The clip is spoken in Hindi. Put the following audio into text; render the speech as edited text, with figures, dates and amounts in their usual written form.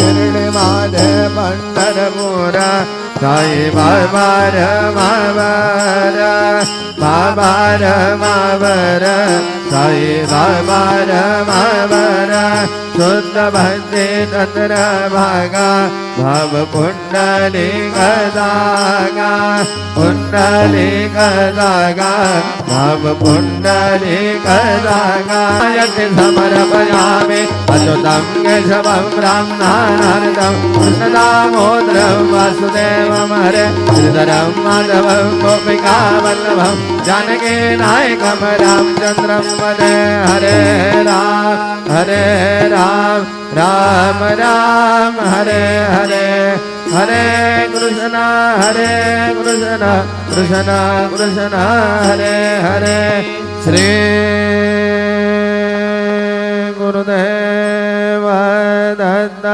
शिर्डी माझे पंढरपूर साई बाबा रमावर बाबा रमावर साई बाबा रमावर शुद्ध भक्ती तत्र भागा भाव कुंडली गदागा कुंडली गदागा भाव कुंडली गदागा यति समर्पयामि अच्युतं केशवं ब्रह्मणानन्दं कृष्णदामोदरं वासुदेवं हरे श्रीधरं माधवं गोपिकावल्लभं जानकीनायकं रामचन्द्रं वन्दे हरे राम राम राम हरे हरे हरे कृष्ण कृष्ण कृष्ण हरे हरे श्री गुरुदेव दत्त।